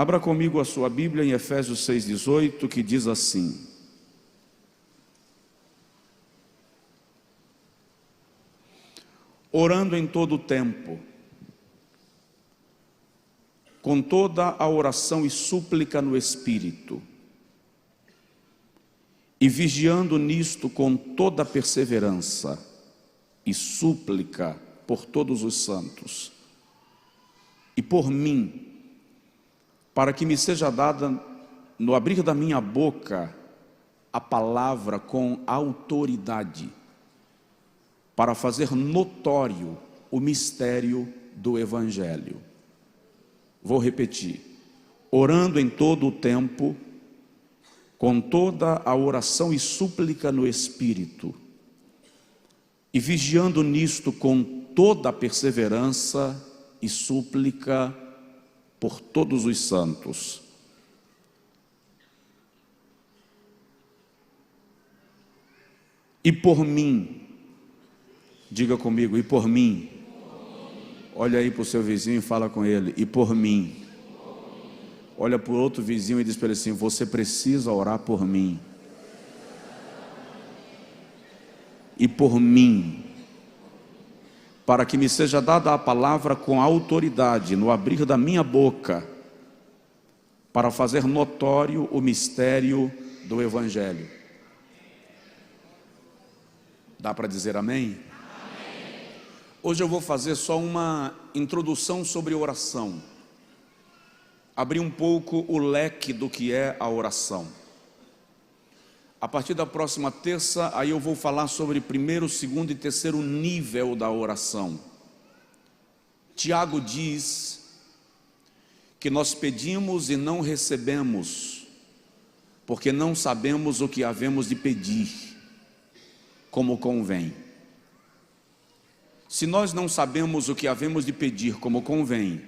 Abra comigo a sua Bíblia em Efésios 6,18, que diz assim: orando em todo o tempo, com toda a oração e súplica no Espírito, e vigiando nisto com toda perseverança e súplica por todos os santos, e por mim, para que me seja dada no abrir da minha boca a palavra com autoridade, para fazer notório o mistério do Evangelho. Vou repetir: orando em todo o tempo, com toda a oração e súplica no Espírito, e vigiando nisto com toda a perseverança e súplica por todos os santos. E por mim, diga comigo, e por mim. Olha aí para o seu vizinho e fala com ele: e por mim. Olha para o outro vizinho e diz para ele assim: você precisa orar por mim. E por mim, para que me seja dada a palavra com autoridade no abrir da minha boca, para fazer notório o mistério do Evangelho. Dá para dizer amém? Amém. Hoje eu vou fazer só uma introdução sobre oração, abrir um pouco o leque do que é a oração. A partir da próxima terça, aí eu vou falar sobre primeiro, segundo e terceiro nível da oração. Tiago diz que nós pedimos e não recebemos, porque não sabemos o que havemos de pedir, como convém. Se nós não sabemos o que havemos de pedir como convém,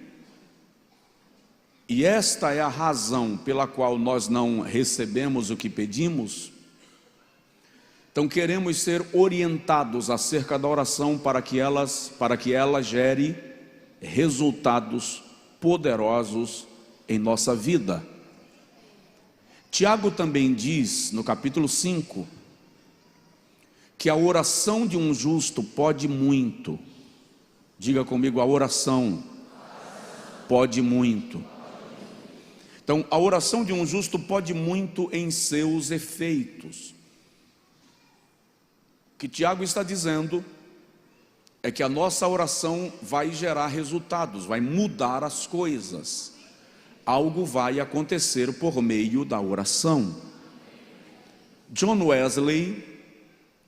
e esta é a razão pela qual nós não recebemos o que pedimos, então queremos ser orientados acerca da oração para que ela gere resultados poderosos em nossa vida. Tiago também diz no capítulo 5 que a oração de um justo pode muito. Diga comigo: a oração pode muito. Então, a oração de um justo pode muito em seus efeitos. O que Tiago está dizendo é que a nossa oração vai gerar resultados, vai mudar as coisas. Algo vai acontecer por meio da oração. John Wesley,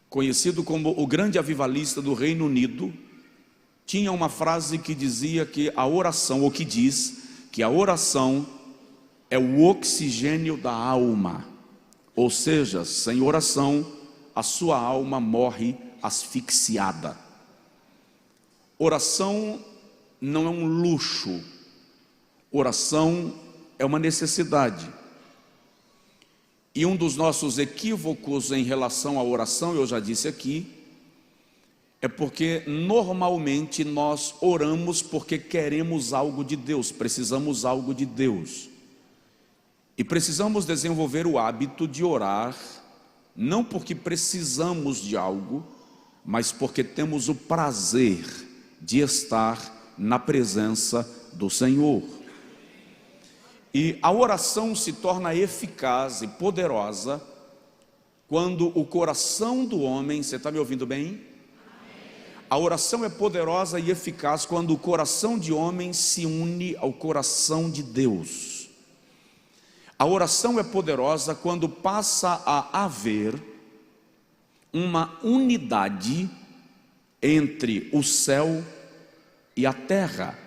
conhecido como o grande avivalista do Reino Unido, tinha uma frase que dizia que a oração, ou que diz que a oração é o oxigênio da alma. Ou seja, sem oração, a sua alma morre asfixiada. Oração não é um luxo, oração é uma necessidade. E um dos nossos equívocos em relação à oração, eu já disse aqui, é porque normalmente nós oramos porque queremos algo de Deus, precisamos algo de Deus. E precisamos desenvolver o hábito de orar, não porque precisamos de algo, mas porque temos o prazer de estar na presença do Senhor. E a oração se torna eficaz e poderosa quando o coração do homem, você está me ouvindo bem? A oração é poderosa e eficaz quando o coração de homem se une ao coração de Deus. A oração é poderosa quando passa a haver uma unidade entre o céu e a terra,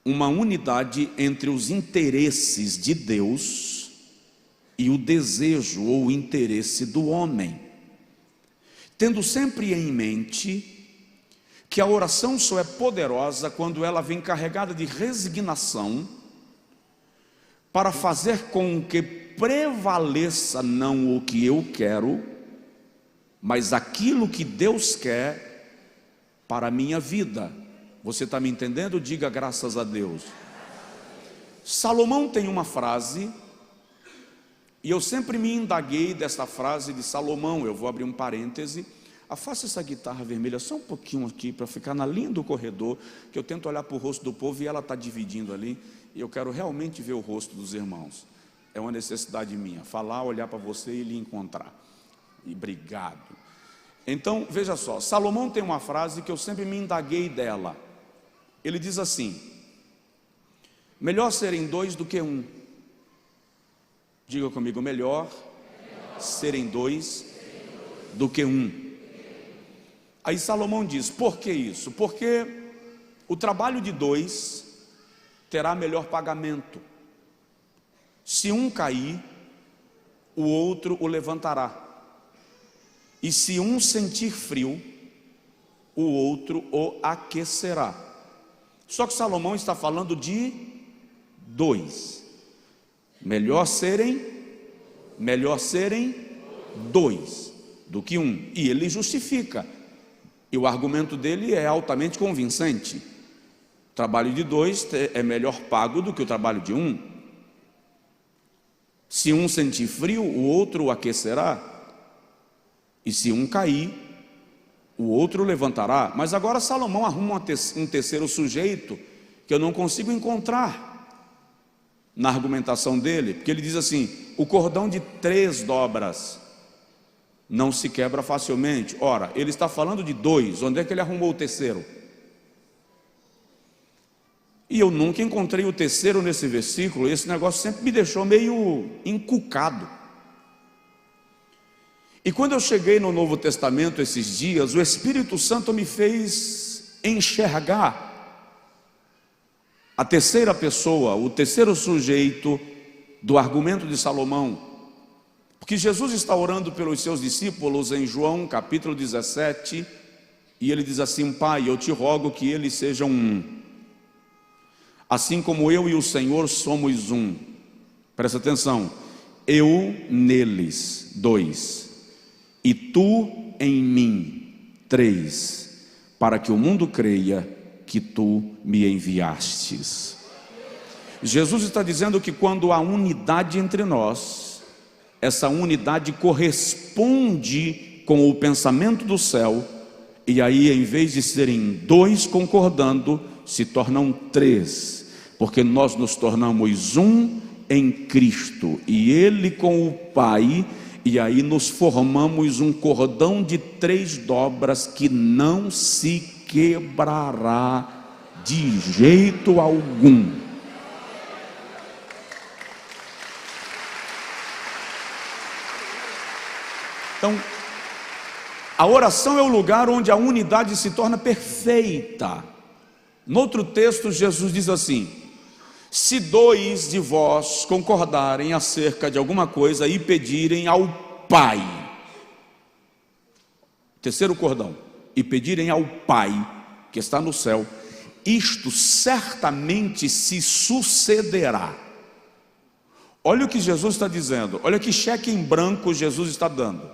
uma unidade entre os interesses de Deus e o desejo ou o interesse do homem, tendo sempre em mente que a oração só é poderosa quando ela vem carregada de resignação, para fazer com que prevaleça não o que eu quero, mas aquilo que Deus quer para a minha vida. Você está me entendendo? Diga graças a Deus. Salomão tem uma frase, e eu sempre me indaguei desta frase de Salomão. Eu vou abrir um parêntese. Afasta essa guitarra vermelha só um pouquinho aqui, para ficar na linha do corredor, que eu tento olhar para o rosto do povo e ela está dividindo ali, e eu quero realmente ver o rosto dos irmãos. É uma necessidade minha, falar, olhar para você e lhe encontrar. E obrigado. Então, veja só, Salomão tem uma frase que eu sempre me indaguei dela. Ele diz assim: melhor serem dois do que um. Diga comigo, melhor serem dois do que um. Aí Salomão diz, por que isso? Porque o trabalho de dois terá melhor pagamento. Se um cair, o outro o levantará. E se um sentir frio, o outro o aquecerá. Só que Salomão está falando de dois. Melhor serem dois do que um. E ele justifica. E o argumento dele é altamente convincente. O trabalho de dois é melhor pago do que o trabalho de um. Se um sentir frio, o outro o aquecerá. E se um cair, o outro o levantará. Mas agora Salomão arruma um terceiro sujeito que eu não consigo encontrar na argumentação dele, porque ele diz assim: o cordão de 3 dobras não se quebra facilmente. Ora, ele está falando de 2, onde é que ele arrumou o terceiro? E eu nunca encontrei o terceiro nesse versículo. Esse negócio sempre me deixou meio encucado. E quando eu cheguei no Novo Testamento esses dias, o Espírito Santo me fez enxergar a terceira pessoa, o terceiro sujeito do argumento de Salomão. Porque Jesus está orando pelos seus discípulos em João capítulo 17, e ele diz assim: Pai, eu te rogo que eles sejam um, assim como eu e o Senhor somos um. Presta atenção: eu neles, 2, e tu em mim, 3, para que o mundo creia que tu me enviastes. Jesus está dizendo que quando há unidade entre nós, essa unidade corresponde com o pensamento do céu, e aí, em vez de serem 2 concordando, se tornam 3, porque nós nos tornamos um em Cristo, e Ele com o Pai, e aí nos formamos um cordão de 3 dobras que não se quebrará de jeito algum. Então, a oração é o lugar onde a unidade se torna perfeita. No outro texto, Jesus diz assim: se 2 de vós concordarem acerca de alguma coisa e pedirem ao Pai, terceiro cordão, e pedirem ao Pai que está no céu, isto certamente se sucederá. Olha o que Jesus está dizendo, olha que cheque em branco Jesus está dando.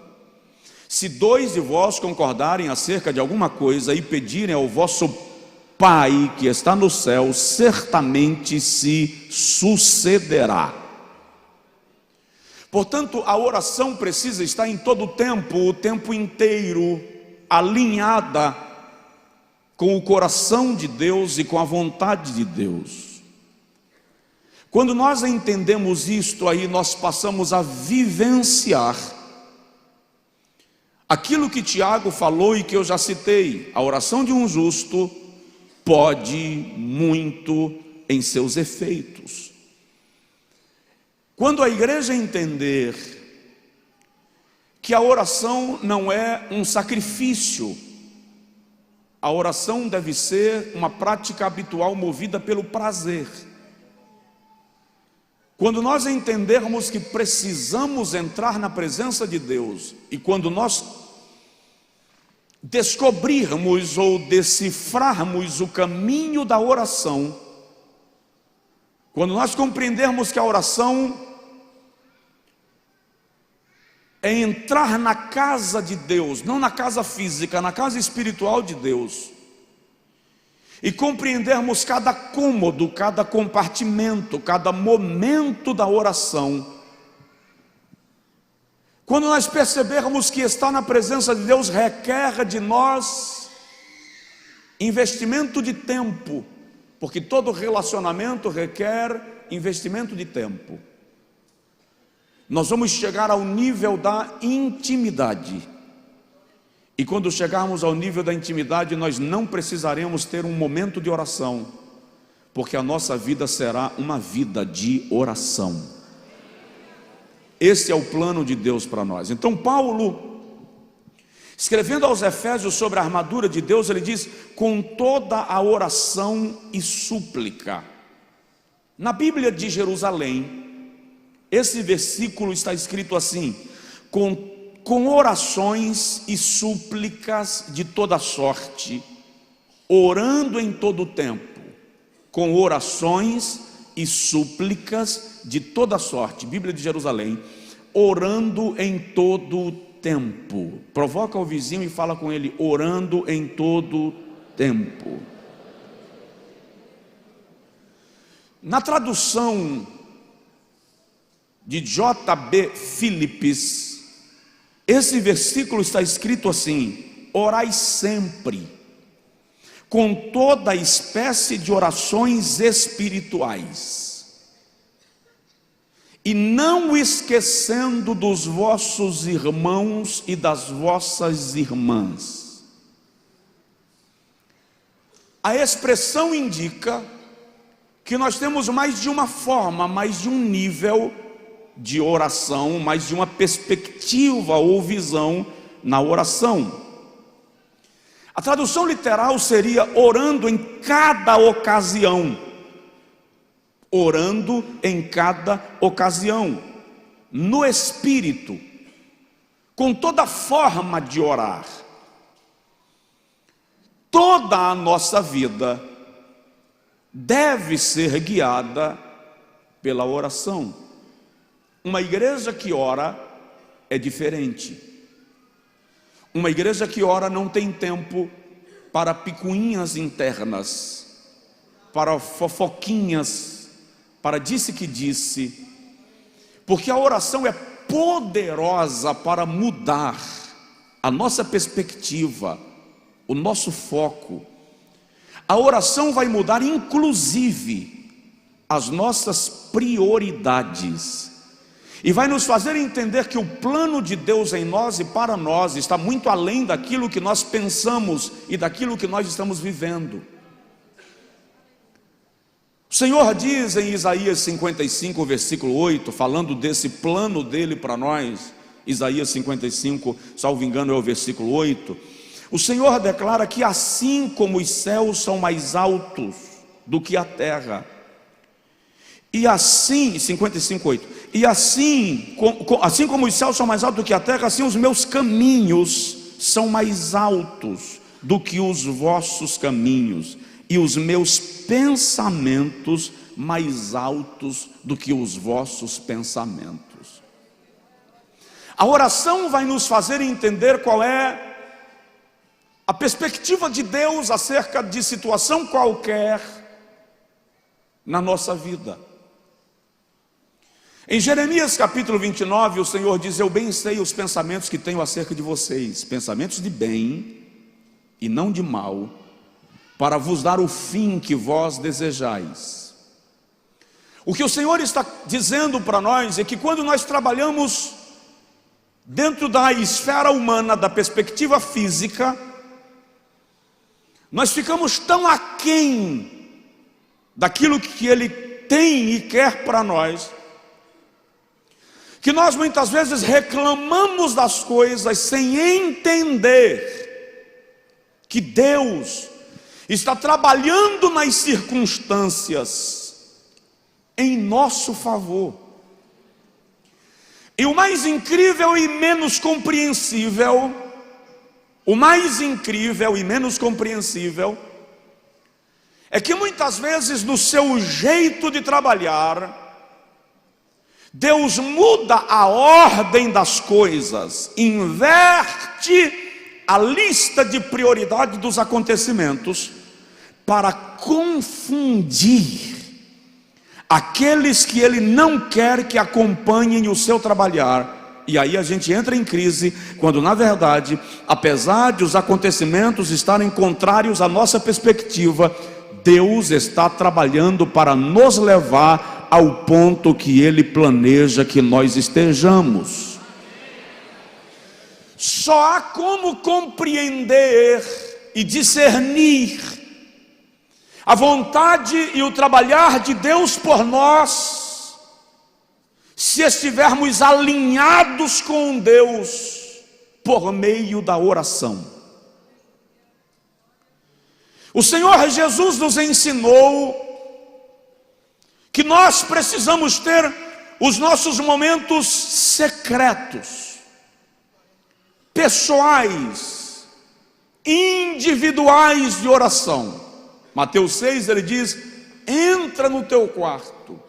Se 2 de vós concordarem acerca de alguma coisa e pedirem ao vosso Pai que está no céu, certamente se sucederá. Portanto, a oração precisa estar em todo o tempo inteiro, alinhada com o coração de Deus e com a vontade de Deus. Quando nós entendemos isto, aí nós passamos a vivenciar aquilo que Tiago falou e que eu já citei: a oração de um justo pode muito em seus efeitos. Quando a igreja entender que a oração não é um sacrifício, a oração deve ser uma prática habitual movida pelo prazer. Quando nós entendermos que precisamos entrar na presença de Deus, e quando nós descobrirmos ou decifrarmos o caminho da oração, quando nós compreendermos que a oração é entrar na casa de Deus, não na casa física, na casa espiritual de Deus, e compreendermos cada cômodo, cada compartimento, cada momento da oração, quando nós percebermos que estar na presença de Deus requer de nós investimento de tempo, porque todo relacionamento requer investimento de tempo, nós vamos chegar ao nível da intimidade. E quando chegarmos ao nível da intimidade, nós não precisaremos ter um momento de oração, porque a nossa vida será uma vida de oração. Esse é o plano de Deus para nós. Então Paulo, escrevendo aos Efésios sobre a armadura de Deus, ele diz: com toda a oração e súplica. Na Bíblia de Jerusalém, esse versículo está escrito assim: com orações e súplicas de toda sorte, orando em todo o tempo. Com orações e súplicas de toda sorte, Bíblia de Jerusalém, orando em todo o tempo. Provoca o vizinho e fala com ele: orando em todo o tempo. Na tradução de J.B. Phillips, esse versículo está escrito assim: orai sempre, com toda espécie de orações espirituais, e não esquecendo dos vossos irmãos e das vossas irmãs. A expressão indica que nós temos mais de uma forma, mais de um nível de oração, mais de uma perspectiva ou visão na oração. A tradução literal seria orando em cada ocasião. Orando em cada ocasião, no Espírito, com toda forma de orar. Toda a nossa vida deve ser guiada pela oração. Uma igreja que ora é diferente. Uma igreja que ora não tem tempo para picuinhas internas, para fofoquinhas, para disse que disse, porque a oração é poderosa para mudar a nossa perspectiva, o nosso foco. A oração vai mudar inclusive as nossas prioridades e vai nos fazer entender que o plano de Deus em nós e para nós está muito além daquilo que nós pensamos e daquilo que nós estamos vivendo. O Senhor diz em Isaías 55, versículo 8, falando desse plano dele para nós, Isaías 55, salvo engano é o versículo 8, o Senhor declara que assim como os céus são mais altos do que a terra, e assim, 55, 8, e assim como os céus são mais altos do que a terra, assim os meus caminhos são mais altos do que os vossos caminhos, e os meus pensamentos mais altos do que os vossos pensamentos. A oração vai nos fazer entender qual é a perspectiva de Deus acerca de situação qualquer na nossa vida. Em Jeremias capítulo 29, o Senhor diz: eu bem sei os pensamentos que tenho acerca de vocês, pensamentos de bem e não de mal, para vos dar o fim que vós desejais. O que o Senhor está dizendo para nós é que quando nós trabalhamos dentro da esfera humana, da perspectiva física, nós ficamos tão aquém daquilo que Ele tem e quer para nós, que nós muitas vezes reclamamos das coisas sem entender que Deus está trabalhando nas circunstâncias em nosso favor. E o mais incrível e menos compreensível, é que muitas vezes no seu jeito de trabalhar, Deus muda a ordem das coisas, inverte a lista de prioridade dos acontecimentos, para confundir aqueles que ele não quer que acompanhem o seu trabalhar. E aí a gente entra em crise, quando na verdade, apesar de os acontecimentos estarem contrários à nossa perspectiva, Deus está trabalhando para nos levar ao ponto que Ele planeja que nós estejamos. Só há como compreender e discernir a vontade e o trabalhar de Deus por nós, se estivermos alinhados com Deus por meio da oração. O Senhor Jesus nos ensinou que nós precisamos ter os nossos momentos secretos, pessoais, individuais de oração. Mateus 6, ele diz: entra no teu quarto,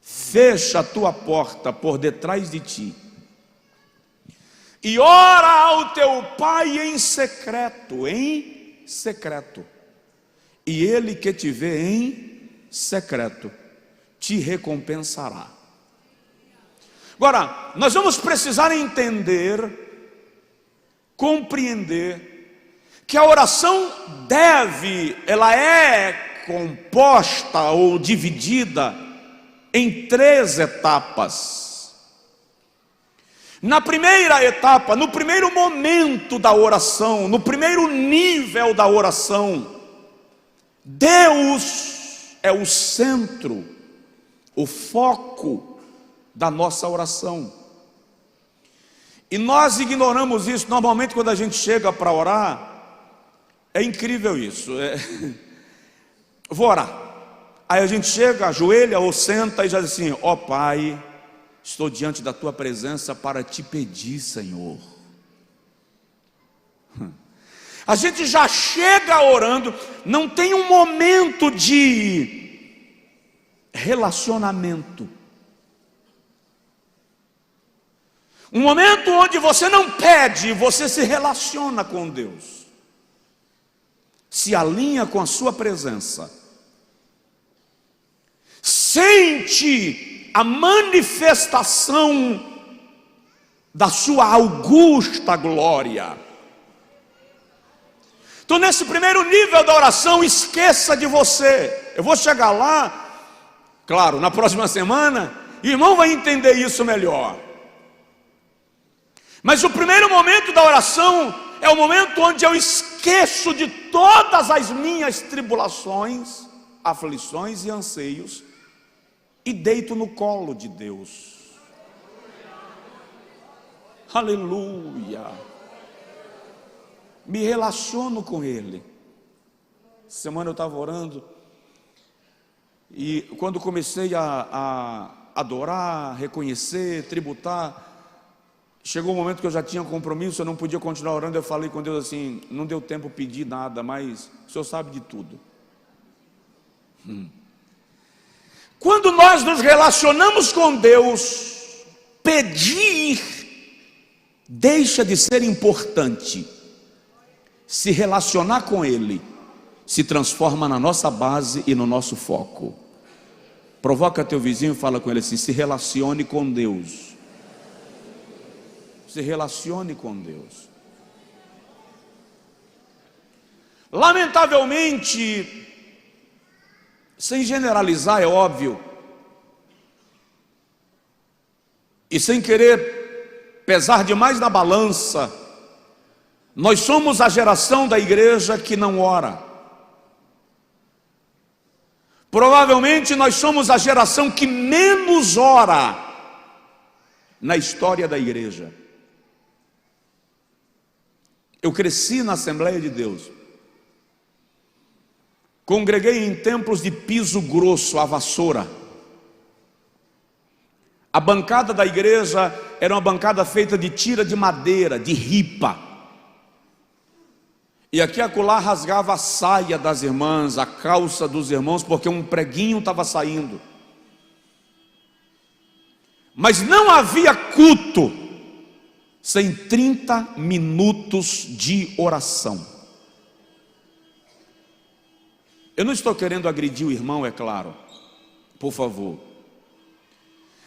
fecha a tua porta por detrás de ti e ora ao teu Pai em secreto, e Ele que te vê em secreto te recompensará. Agora, nós vamos precisar entender, compreender, que a oração ela é composta ou dividida em 3 etapas. Na primeira etapa, no primeiro momento da oração, no primeiro nível da oração, Deus é o centro, o foco da nossa oração. E nós ignoramos isso. Normalmente quando a gente chega para orar, é incrível isso. Vou orar. Aí a gente chega, ajoelha ou senta e já diz assim: ó Pai, estou diante da tua presença para te pedir, Senhor. A gente já chega orando, não tem um momento de relacionamento. Um momento onde você não pede, você se relaciona com Deus. Se alinha com a sua presença, sente a manifestação da sua augusta glória. Então, nesse primeiro nível da oração, esqueça de você. Eu vou chegar lá, claro, na próxima semana, e o irmão vai entender isso melhor. Mas o primeiro momento da oração é o momento onde eu esqueço de todas as minhas tribulações, aflições e anseios e deito no colo de Deus. Aleluia. Me relaciono com Ele. Semana eu estava orando e quando comecei a adorar, reconhecer, tributar, chegou um momento que eu já tinha compromisso, eu não podia continuar orando. Eu falei com Deus assim: não deu tempo pedir nada, mas o Senhor sabe de tudo. Quando nós nos relacionamos com Deus, pedir deixa de ser importante. Se relacionar com Ele se transforma na nossa base e no nosso foco. Provoca teu vizinho e fala com ele assim: se relacione com Deus. Se relacione com Deus. Lamentavelmente, sem generalizar, é óbvio, e sem querer pesar demais na balança, nós somos a geração da igreja que não ora. Provavelmente nós somos a geração que menos ora na história da igreja. Eu cresci na Assembleia de Deus, congreguei em templos de piso grosso, a vassoura. A bancada da igreja era uma bancada feita de tira de madeira, de ripa. E aqui e acolá rasgava a saia das irmãs, a calça dos irmãos, porque um preguinho estava saindo. Mas não havia culto sem 30 minutos de oração. Eu não estou querendo agredir o irmão, é claro, por favor.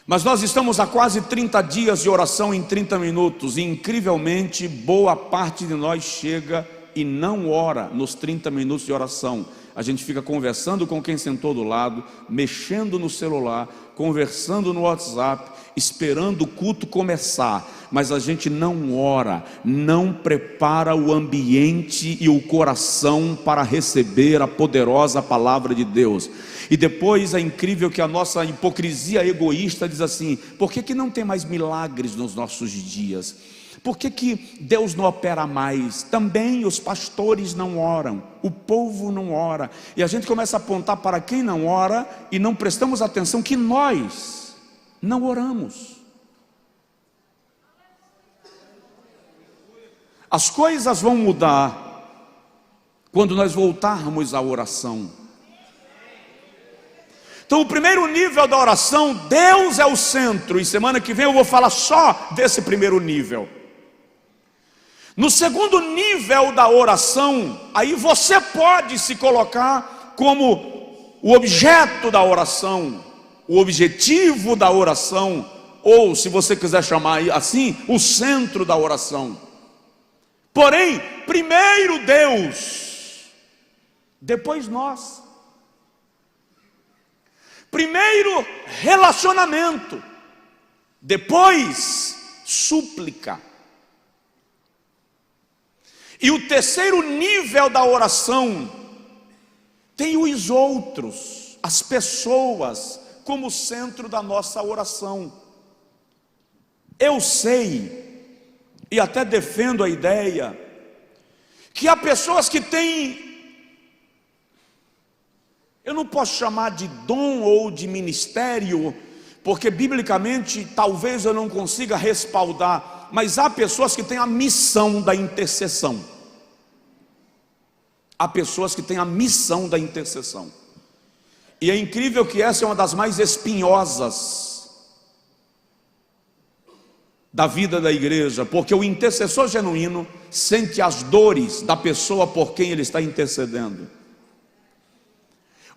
Mas nós estamos há quase 30 dias de oração em 30 minutos, e incrivelmente boa parte de nós chega e não ora nos 30 minutos de oração. A gente fica conversando com quem sentou do lado, mexendo no celular, conversando no WhatsApp, esperando o culto começar, mas a gente não ora, não prepara o ambiente e o coração para receber a poderosa palavra de Deus. E depois é incrível que a nossa hipocrisia egoísta diz assim: por que não tem mais milagres nos nossos dias? Por que Deus não opera mais? Também os pastores não oram, o povo não ora. E a gente começa a apontar para quem não ora e não prestamos atenção que nós não oramos. As coisas vão mudar quando nós voltarmos à oração. Então o primeiro nível da oração, Deus é o centro, e semana que vem eu vou falar só desse primeiro nível. No segundo nível da oração, aí você pode se colocar como o objeto da oração, o objetivo da oração, ou se você quiser chamar assim, o centro da oração. Porém, primeiro Deus, depois nós. Primeiro relacionamento, depois súplica. E o terceiro nível da oração tem os outros, as pessoas, como centro da nossa oração. Eu sei, e até defendo a ideia, que há pessoas que têm, eu não posso chamar de dom ou de ministério, porque biblicamente talvez eu não consiga respaldar, mas há pessoas que têm a missão da intercessão. Há pessoas que têm a missão da intercessão. E é incrível que essa é uma das mais espinhosas da vida da igreja, porque o intercessor genuíno sente as dores da pessoa por quem ele está intercedendo.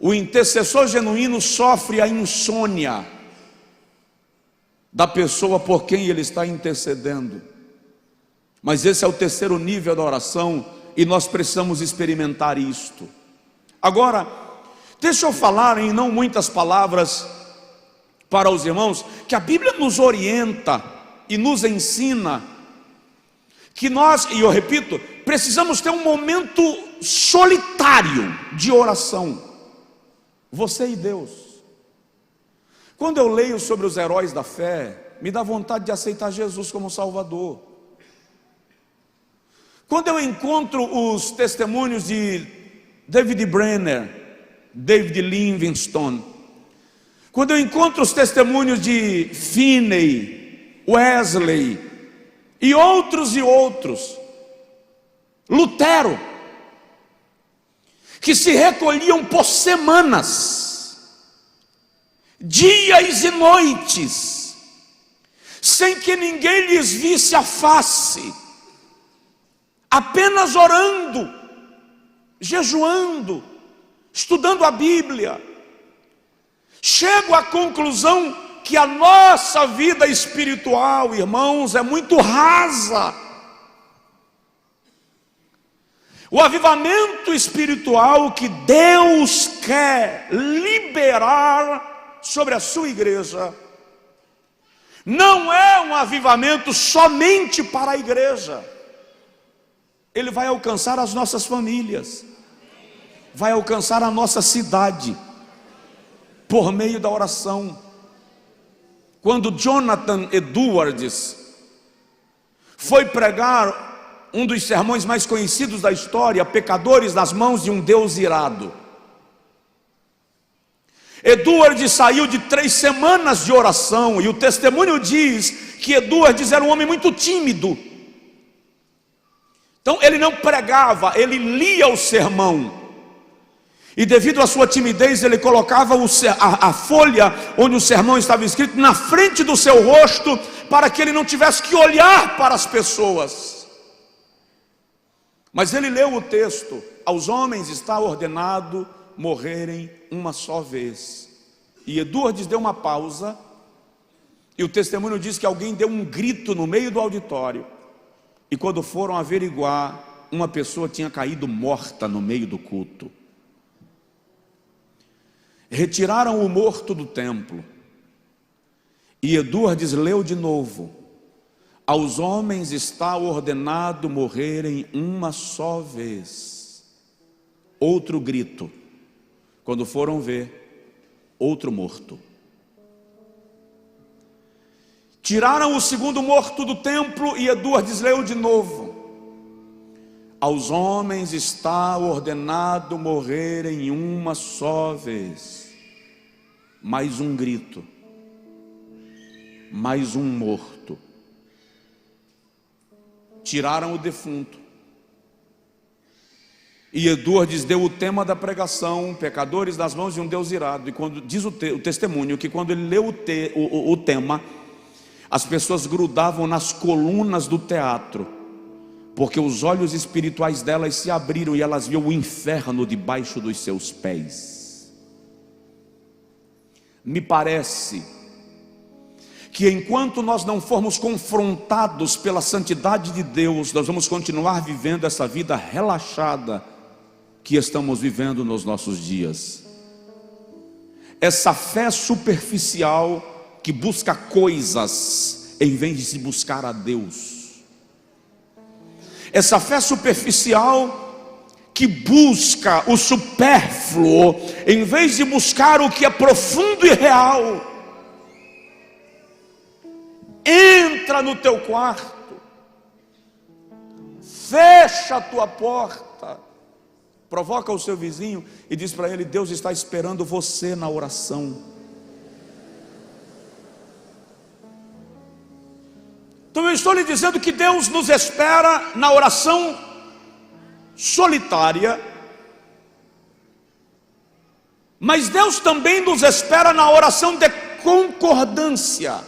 O intercessor genuíno sofre a insônia da pessoa por quem ele está intercedendo. Mas esse é o terceiro nível da oração, e nós precisamos experimentar isto. Agora, deixa eu falar em não muitas palavras para os irmãos, que a Bíblia nos orienta e nos ensina que nós, e eu repito, precisamos ter um momento solitário de oração, você e Deus. Quando eu leio sobre os heróis da fé, me dá vontade de aceitar Jesus como Salvador. Quando eu encontro os testemunhos de David Brenner, David Livingstone, quando eu encontro os testemunhos de Finney, Wesley e outros, Lutero, que se recolhiam por semanas, dias e noites, sem que ninguém lhes visse a face, apenas orando, jejuando, estudando a Bíblia. Chego à conclusão que a nossa vida espiritual, irmãos, é muito rasa. O avivamento espiritual que Deus quer liberar sobre a sua igreja não é um avivamento somente para a igreja. Ele vai alcançar as nossas famílias, vai alcançar a nossa cidade, por meio da oração. Quando Jonathan Edwards foi pregar um dos sermões mais conhecidos da história, Pecadores nas mãos de um Deus irado, Edwards saiu de 3 semanas de oração, e o testemunho diz que Edwards era um homem muito tímido. Então ele não pregava, ele lia o sermão. E devido à sua timidez, ele colocava a folha onde o sermão estava escrito na frente do seu rosto, para que ele não tivesse que olhar para as pessoas. Mas ele leu o texto: aos homens está ordenado morrerem uma só vez. E Edwards deu uma pausa, e o testemunho diz que alguém deu um grito no meio do auditório, e quando foram averiguar, uma pessoa tinha caído morta no meio do culto. Retiraram o morto do templo, e Edwards leu de novo: aos homens está ordenado morrerem uma só vez. Outro grito. Quando foram ver, outro morto. Tiraram o segundo morto do templo e Edwards leu de novo: aos homens está ordenado morrerem uma só vez. Mais um grito. Mais um morto. Tiraram o defunto. E Edwards deu o tema da pregação: pecadores nas mãos de um Deus irado. E quando diz o testemunho que quando ele leu o tema, as pessoas grudavam nas colunas do teatro, porque os olhos espirituais delas se abriram e elas viam o inferno debaixo dos seus pés. Me parece que enquanto nós não formos confrontados pela santidade de Deus, nós vamos continuar vivendo essa vida relaxada que estamos vivendo nos nossos dias. Essa fé superficial que busca coisas em vez de se buscar a Deus. Essa fé superficial que busca o supérfluo em vez de buscar o que é profundo e real. Entra no teu quarto, fecha a tua porta, provoca o seu vizinho e diz para ele: Deus está esperando você na oração. Então eu estou lhe dizendo que Deus nos espera na oração solitária, mas Deus também nos espera na oração de concordância.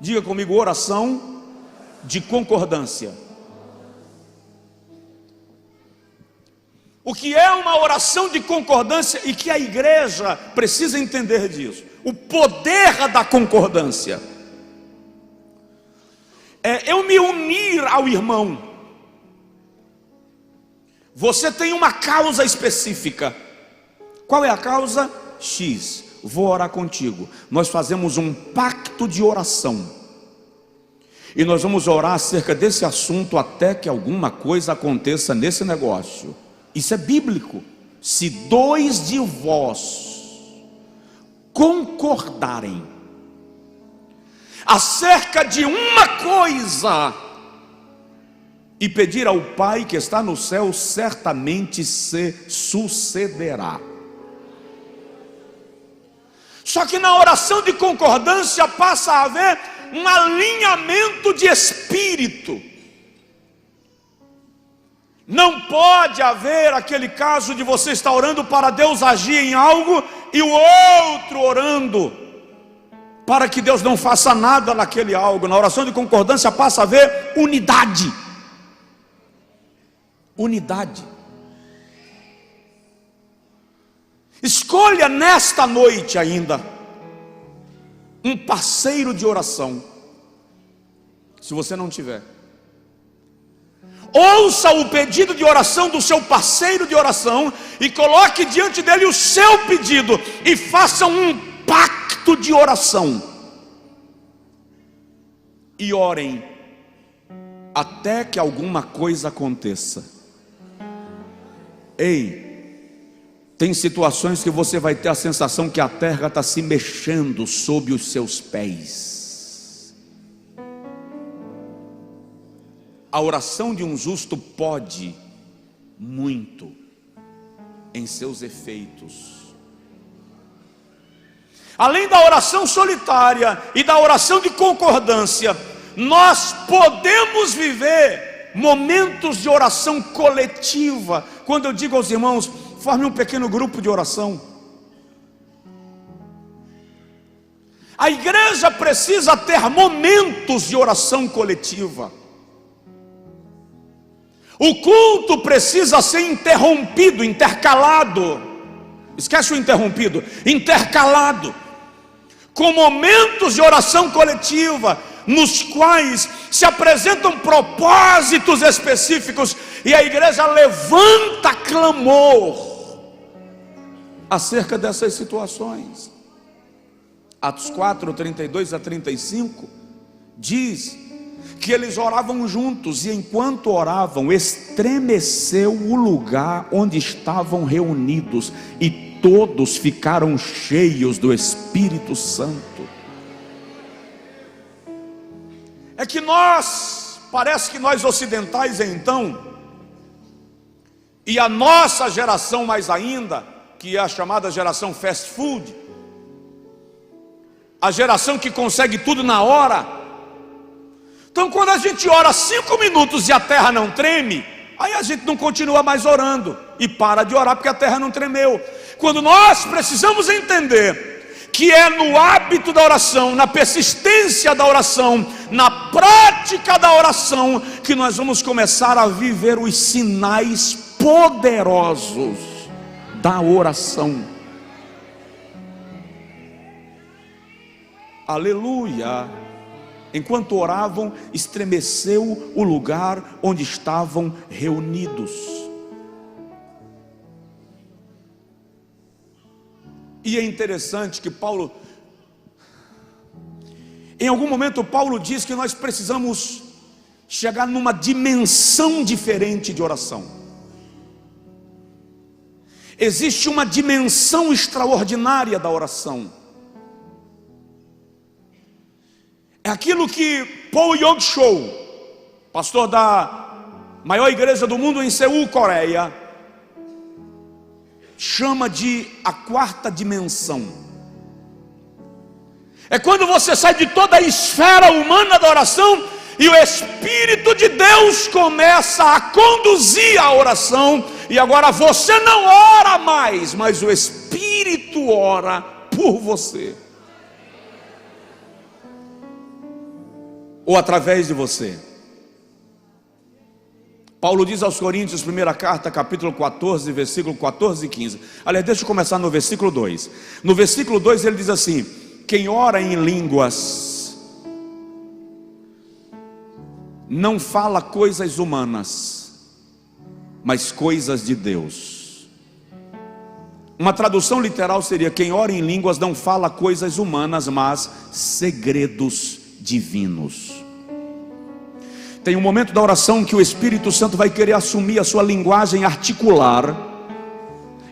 Diga comigo: oração de concordância. O que é uma oração de concordância e que a igreja precisa entender disso? O poder da concordância é eu me unir ao irmão. Você tem uma causa específica. Qual é a causa? X. Vou orar contigo. Nós fazemos um pacto de oração. E nós vamos orar acerca desse assunto até que alguma coisa aconteça nesse negócio. Isso é bíblico. Se dois de vós concordarem acerca de uma coisa e pedir ao Pai que está no céu, certamente se sucederá. Só que na oração de concordância passa a haver um alinhamento de espírito. Não pode haver aquele caso de você estar orando para Deus agir em algo e o outro orando para que Deus não faça nada naquele algo. Na oração de concordância passa a haver unidade. Unidade. Escolha nesta noite ainda um parceiro de oração. Se você não tiver, ouça o pedido de oração do seu parceiro de oração e coloque diante dele o seu pedido e façam um pacto de oração e orem até que alguma coisa aconteça. Ei, tem situações que você vai ter a sensação que a terra está se mexendo sob os seus pés. A oração de um justo pode muito em seus efeitos. Além da oração solitária e da oração de concordância, nós podemos viver momentos de oração coletiva. Quando eu digo aos irmãos, forme um pequeno grupo de oração. A igreja precisa ter momentos de oração coletiva. O culto precisa ser interrompido, intercalado esquece o interrompido, intercalado, com momentos de oração coletiva, nos quais se apresentam propósitos específicos, e a igreja levanta clamor acerca dessas situações. Atos 4, 32 a 35, diz que eles oravam juntos, e enquanto oravam, estremeceu o lugar onde estavam reunidos, e todos ficaram cheios do Espírito Santo. É que parece que nós ocidentais então, e a nossa geração mais ainda, que é a chamada geração fast food, a geração que consegue tudo na hora. Então quando a gente ora 5 minutos e a terra não treme, aí a gente não continua mais orando, e para de orar porque a terra não tremeu. Quando nós precisamos entender que é no hábito da oração, na persistência da oração, na prática da oração, que nós vamos começar a viver os sinais poderosos da oração. Aleluia! Enquanto oravam, estremeceu o lugar onde estavam reunidos. E é interessante que em algum momento Paulo diz que nós precisamos chegar numa dimensão diferente de oração. Existe uma dimensão extraordinária da oração. É aquilo que Paul Yong-Cho, pastor da maior igreja do mundo em Seul, Coreia, chama de a quarta dimensão. É quando você sai de toda a esfera humana da oração e o Espírito de Deus começa a conduzir a oração, e agora você não ora mais, mas o Espírito ora por você, ou através de você. Paulo diz aos Coríntios, primeira carta, capítulo 14, versículo 14 e 15. Aliás, deixa eu começar no versículo 2. No versículo 2 ele diz assim: quem ora em línguas não fala coisas humanas, mas coisas de Deus. Uma tradução literal seria: quem ora em línguas não fala coisas humanas, mas segredos divinos. Tem um momento da oração que o Espírito Santo vai querer assumir a sua linguagem articular,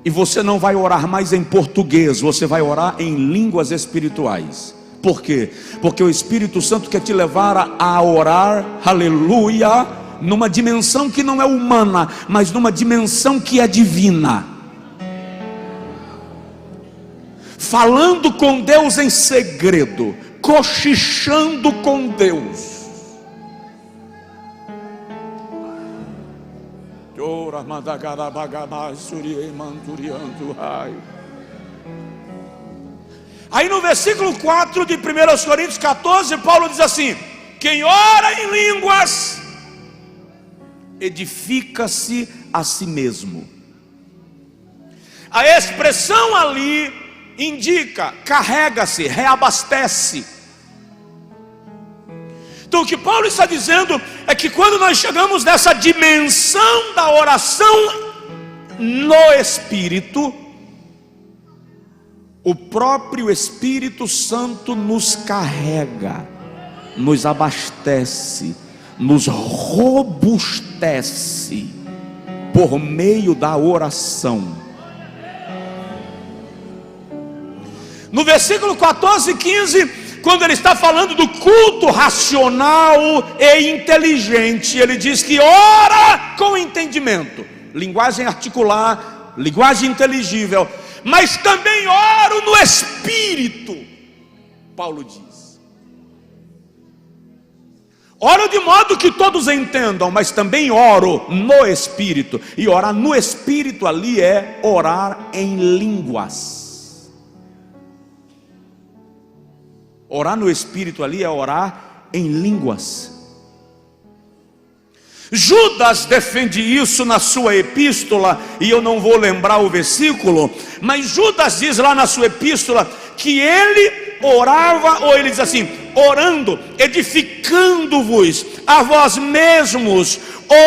e você não vai orar mais em português, você vai orar em línguas espirituais. Por quê? Porque o Espírito Santo quer te levar a orar, aleluia, numa dimensão que não é humana, mas numa dimensão que é divina, falando com Deus em segredo, cochichando com Deus. Aí no versículo 4 de 1 Coríntios 14, Paulo diz assim: quem ora em línguas edifica-se a si mesmo. A expressão ali indica, carrega-se, reabastece. Então o que Paulo está dizendo é que quando nós chegamos nessa dimensão da oração no Espírito, o próprio Espírito Santo nos carrega, nos abastece, nos robustece por meio da oração. No versículo 14 e 15, quando ele está falando do culto racional e inteligente, ele diz que ora com entendimento, linguagem articular, linguagem inteligível, mas também oro no Espírito. Paulo diz: oro de modo que todos entendam, mas também oro no Espírito. E orar no Espírito ali é orar em línguas. Orar no Espírito ali é orar em línguas. Judas defende isso na sua epístola, e eu não vou lembrar o versículo, mas Judas diz lá na sua epístola que ele orava, ou ele diz assim: orando, edificando-vos a vós mesmos,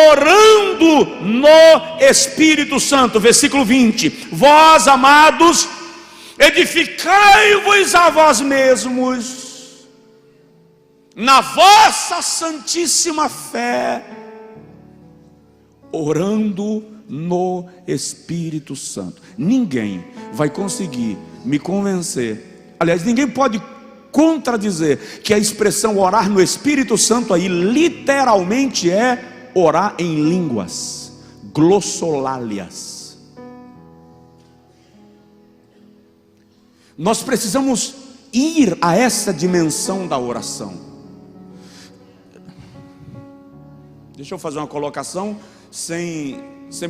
orando no Espírito Santo. Versículo 20: vós, amados, edificai-vos a vós mesmos na vossa santíssima fé, orando no Espírito Santo. Ninguém vai conseguir me convencer, aliás, ninguém pode contradizer que a expressão orar no Espírito Santo aí literalmente é orar em línguas, glossolálias. Nós precisamos ir a essa dimensão da oração. Deixa eu fazer uma colocação sem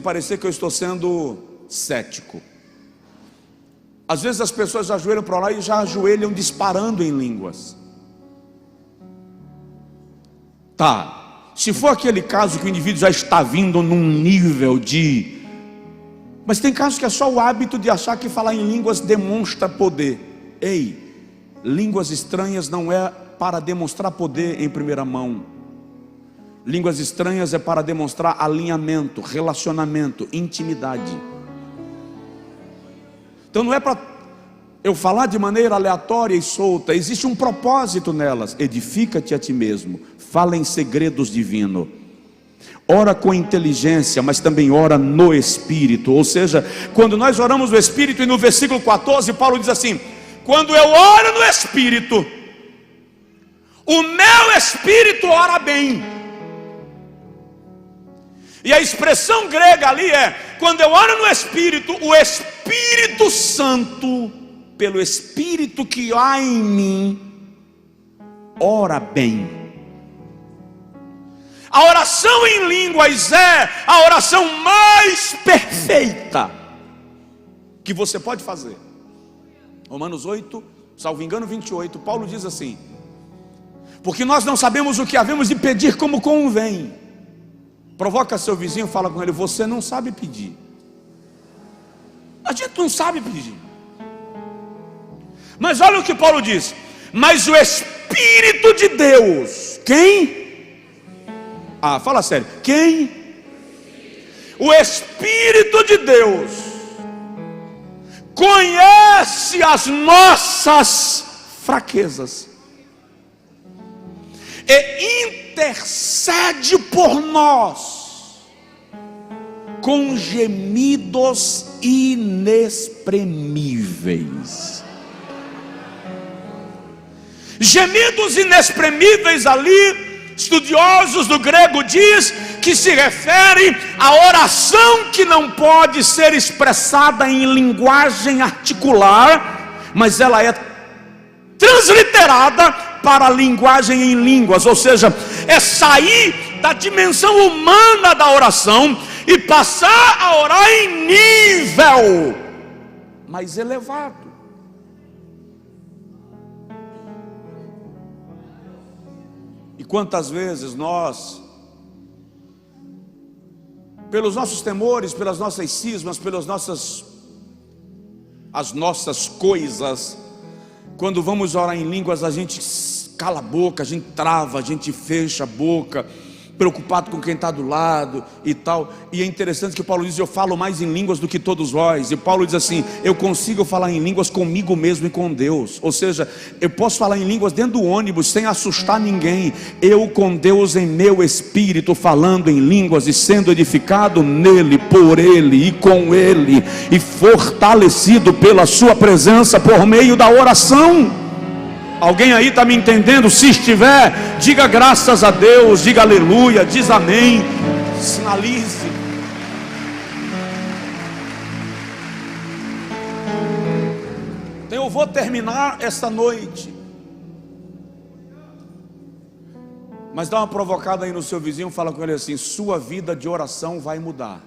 parecer que eu estou sendo cético. Às vezes as pessoas ajoelham para lá e já ajoelham disparando em línguas. Tá, se for aquele caso que o indivíduo já está vindo num nível de... Mas tem casos que é só o hábito de achar que falar em línguas demonstra poder. Ei, línguas estranhas não é para demonstrar poder em primeira mão. Línguas estranhas é para demonstrar alinhamento, relacionamento, intimidade. Então não é para eu falar de maneira aleatória e solta. Existe um propósito nelas. Edifica-te a ti mesmo, fala em segredos divinos, ora com inteligência, mas também ora no Espírito. Ou seja, quando nós oramos no Espírito, e no versículo 14 Paulo diz assim: quando eu oro no Espírito, o meu espírito ora bem. E a expressão grega ali é: quando eu oro no Espírito, o Espírito Santo, pelo Espírito que há em mim, ora bem. A oração em línguas é a oração mais perfeita que você pode fazer. Romanos 8, salvo engano 28, Paulo diz assim: porque nós não sabemos o que havemos de pedir como convém. Provoca seu vizinho, fala com ele: você não sabe pedir. A gente não sabe pedir. Mas olha o que Paulo diz: mas o Espírito de Deus, quem? Ah, fala sério, quem? O Espírito de Deus conhece as nossas fraquezas e intercede por nós com gemidos inexprimíveis. Gemidos inexprimíveis ali, estudiosos do grego diz que se refere à oração que não pode ser expressada em linguagem articular, mas ela é transliterada para a linguagem em línguas. Ou seja, é sair da dimensão humana da oração e passar a orar em nível mais elevado. E quantas vezes nós, pelos nossos temores, pelas nossas cismas, pelas nossas coisas, quando vamos orar em línguas, a gente cala a boca, a gente trava, a gente fecha a boca, preocupado com quem está do lado e tal. E é interessante que Paulo diz: eu falo mais em línguas do que todos vós. E Paulo diz assim: eu consigo falar em línguas comigo mesmo e com Deus. Ou seja, eu posso falar em línguas dentro do ônibus sem assustar ninguém, eu com Deus em meu espírito, falando em línguas e sendo edificado nele, por ele e com ele, e fortalecido pela sua presença por meio da oração. Alguém aí está me entendendo? Se estiver, diga graças a Deus, diga aleluia, diz amém, sinalize. Então eu vou terminar esta noite, mas dá uma provocada aí no seu vizinho, fala com ele assim: sua vida de oração vai mudar.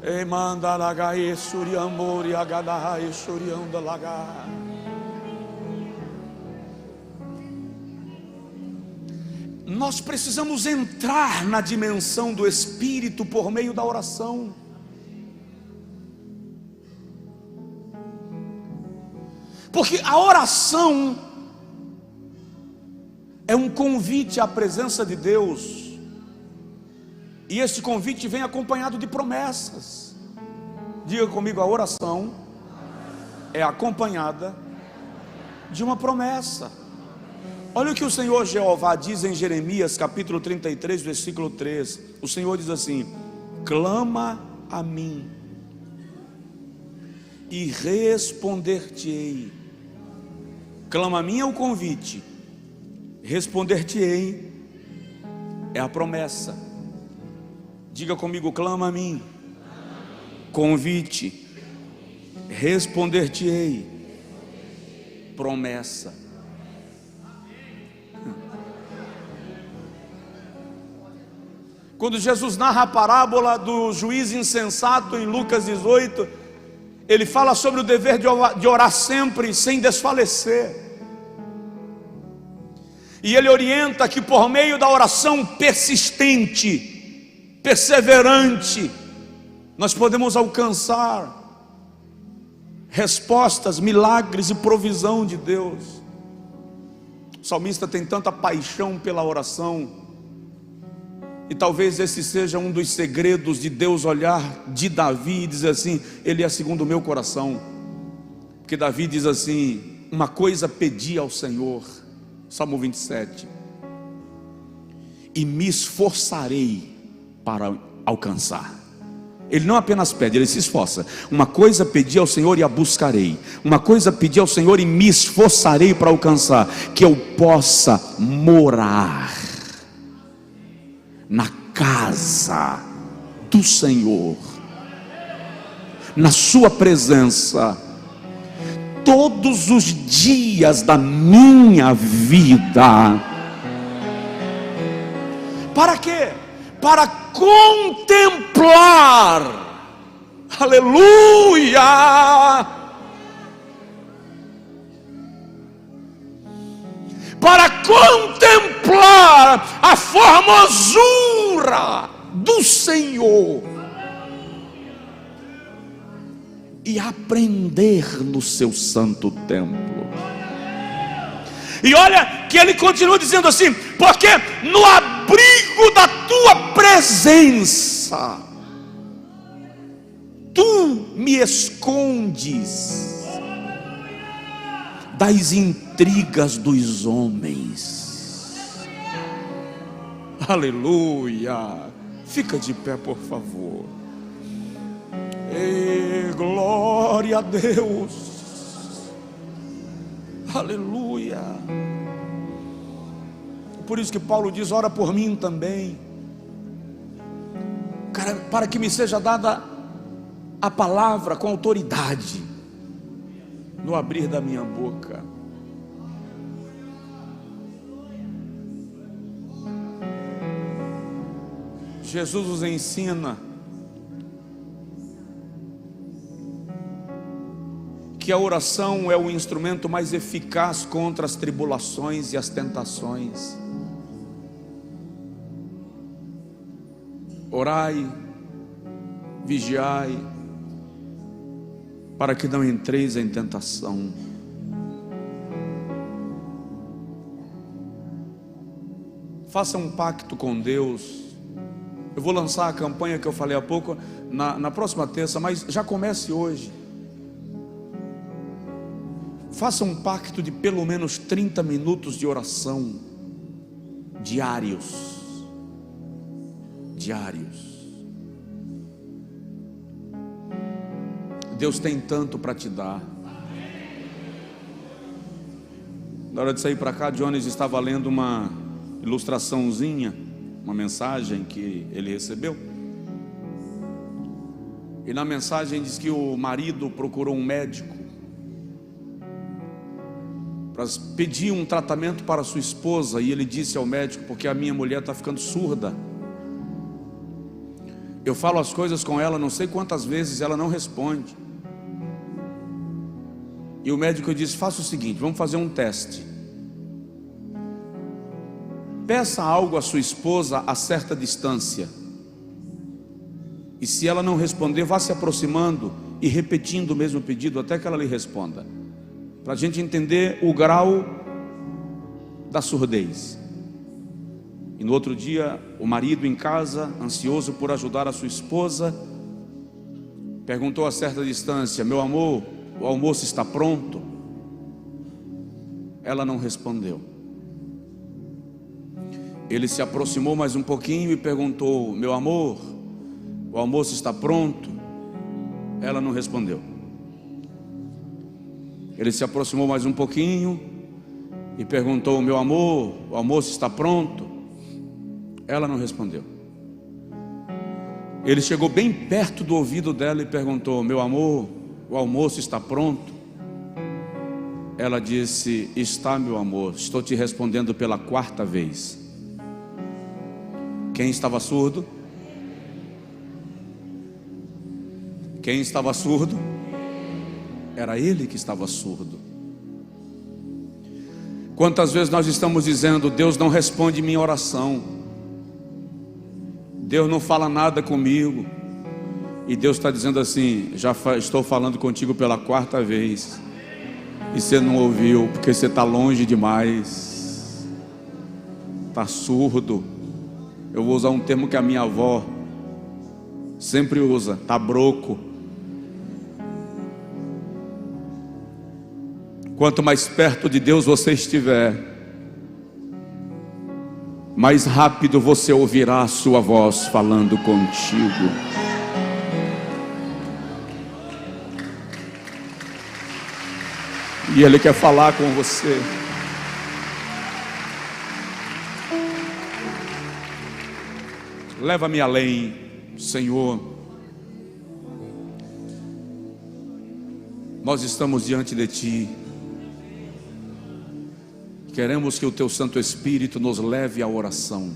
E manda lagai suriambori agadai surianda lagai. nós precisamos entrar na dimensão do Espírito por meio da oração. Porque a oração é um convite à presença de Deus, e esse convite vem acompanhado de promessas. Diga comigo: a oração é acompanhada de uma promessa. Olha o que o Senhor Jeová diz em Jeremias capítulo 33, versículo 3. O Senhor diz assim: clama a mim e responder-te-ei. Clama a mim é o convite, responder-te-ei é a promessa. Diga comigo: clama a mim, convite, responder-te-ei, promessa. Quando Jesus narra a parábola do juiz insensato em Lucas 18, ele fala sobre o dever de orar sempre sem desfalecer. E ele orienta que por meio da oração persistente, perseverante, nós podemos alcançar respostas, milagres e provisão de Deus. O salmista tem tanta paixão pela oração, e talvez esse seja um dos segredos de Deus olhar de Davi e dizer assim: ele é segundo o meu coração. Porque Davi diz assim: uma coisa pedi ao Senhor, Salmo 27, e me esforçarei para alcançar. Ele não apenas pede, ele se esforça. Uma coisa pedi ao Senhor e a buscarei. Uma coisa pedi ao Senhor e me esforçarei para alcançar, que eu possa morar na casa do Senhor, na sua presença, todos os dias da minha vida. Para quê? Para contemplar, aleluia, para contemplar a formosura do Senhor e aprender no seu santo templo. E olha que ele continua dizendo assim: porque no abrigo da tua presença tu me escondes das intrigas dos homens. Aleluia. Fica de pé, por favor. Ei, glória a Deus. Aleluia. Por isso que Paulo diz: ora por mim também, para que me seja dada a palavra com autoridade no abrir da minha boca. Jesus nos ensina que a oração é o instrumento mais eficaz contra as tribulações e as tentações. Orai, vigiai, para que não entreis em tentação. Faça um pacto com Deus. Eu vou lançar a campanha que eu falei há pouco na próxima terça, mas já comece hoje. Faça um pacto de pelo menos 30 minutos de oração diários. Deus tem tanto para te dar. Na hora de sair para cá, Jones estava lendo uma ilustraçãozinha, uma mensagem que ele recebeu, e na mensagem diz que o marido procurou um médico para pedir um tratamento para sua esposa, e ele disse ao médico: porque a minha mulher está ficando surda, eu falo as coisas com ela não sei quantas vezes, ela não responde. E o médico disse: faça o seguinte, vamos fazer um teste. peça algo à sua esposa a certa distância, e se ela não responder, vá se aproximando e repetindo o mesmo pedido até que ela lhe responda, para a gente entender o grau da surdez. E no outro dia, o marido em casa, ansioso por ajudar a sua esposa, perguntou a certa distância: meu amor, o almoço está pronto? Ela não respondeu. Ele se aproximou mais um pouquinho e perguntou: meu amor, o almoço está pronto? Ela não respondeu. Ele se aproximou mais um pouquinho e perguntou: meu amor, o almoço está pronto? Ela não respondeu. Ele chegou bem perto do ouvido dela e perguntou: meu amor, o almoço está pronto? Ela disse: está, meu amor, estou te respondendo pela 4ª vez. Quem estava surdo? Quem estava surdo? Era ele que estava surdo. Quantas vezes nós estamos dizendo: Deus não responde minha oração, Deus não fala nada comigo, e Deus está dizendo assim: já estou falando contigo pela 4ª vez, e você não ouviu, porque você está longe demais, está surdo. Eu vou usar um termo que a minha avó sempre usa: está broco. Quanto mais perto de Deus você estiver, mais rápido você ouvirá a sua voz falando contigo. E Ele quer falar com você. Leva-me além, Senhor. Nós estamos diante de Ti. Queremos que o Teu Santo Espírito nos leve à oração.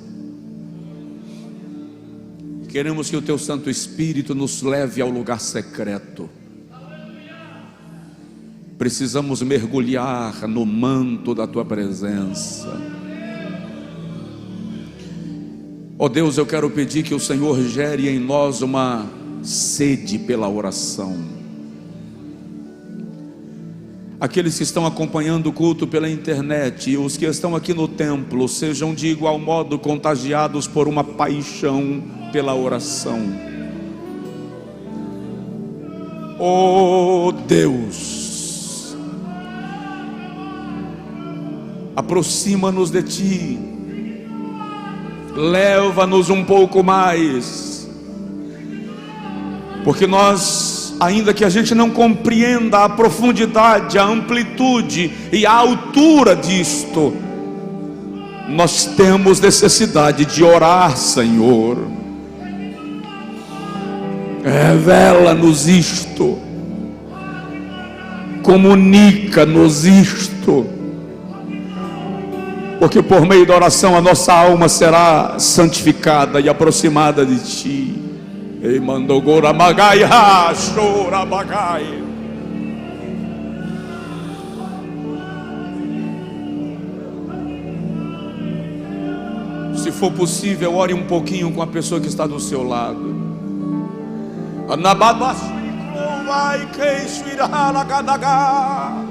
Queremos que o Teu Santo Espírito nos leve ao lugar secreto. Precisamos mergulhar no manto da Tua presença. Ó Deus, eu quero pedir que o Senhor gere em nós uma sede pela oração. Aqueles que estão acompanhando o culto pela internet e os que estão aqui no templo, sejam de igual modo contagiados por uma paixão pela oração. Oh Deus, aproxima-nos de Ti, leva-nos um pouco mais, porque nós, ainda que a gente não compreenda a profundidade, a amplitude e a altura disto, nós temos necessidade de orar, Senhor. Revela-nos isto, comunica-nos isto, porque por meio da oração a nossa alma será santificada e aproximada de Ti. E mandou gora magai, chora bagai. Se for possível, ore um pouquinho com a pessoa que está do seu lado. Anababas vai que suirá la gadaga.